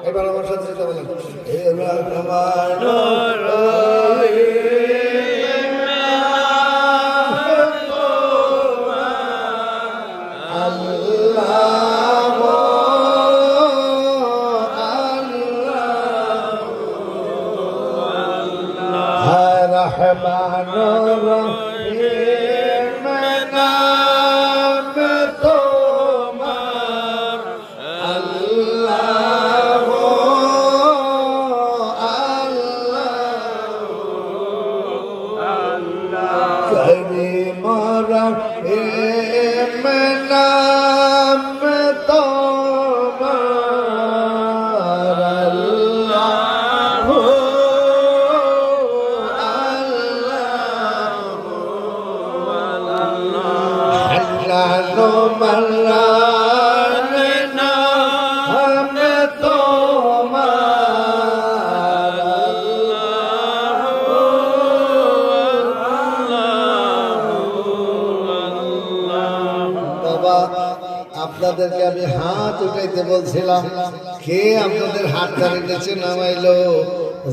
এবার আমার সাথে সাথে বলেন আপনাদেরকে আমি হাত উঠাইতে বলছিলাম, কে আপনাদের হাতটা নিচে নামাইলো?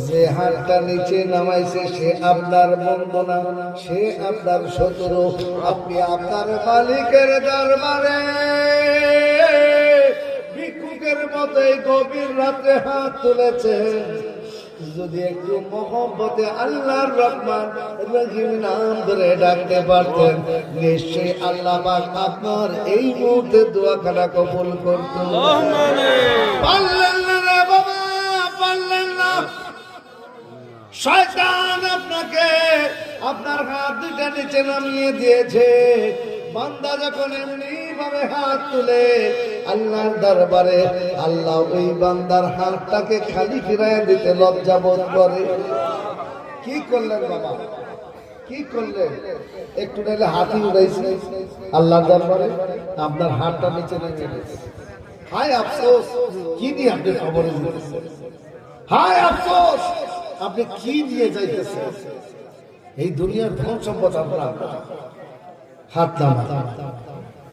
যে হাতটা নিচে নামাইছে সে আপনার বন্ধু না, সে আপনার শত্রু। আপনি আপনার মালিকের দরবারে ভিক্ষুকের মতো এই গভীর রাতে হাত তুলেছেন। যদি একটু মহব্বতে আল্লাহর রহমান রহিম নাম ধরে ডাকতে পারতেন, নিশ্চয়ই আল্লাহ পাক আপনার এই মুহূর্তে দোয়াখানা কবুল করতেন। পারলেন না রে বাবা, পারলেন না। শয়তান আপনাকে আপনার হাত দুটা নিচে নামিয়ে দিয়েছে। বান্দা যখন এমনি ভাবে হাত তুলে আল্লাহর দরবারে, আল্লাহ ওই বান্দার হাতটাকে খালি ফিরাইয়া দিতে লজ্জা বোধ করে। কি করলেন বাবা, কি করলেন? একটু নাইলে হাতই উড়াইছে আল্লাহর দরবারে, আপনার হাতটা নিচে নামিয়ে দিয়েছে। হায় আফসোস, কি দিয়ে আপনি খবরে দিতেছেন? হায় আফসোস, আপনি কি দিয়ে যাইতেছেন? এই দুনিয়ার ধন সম্পদ আপনার হাত নামা।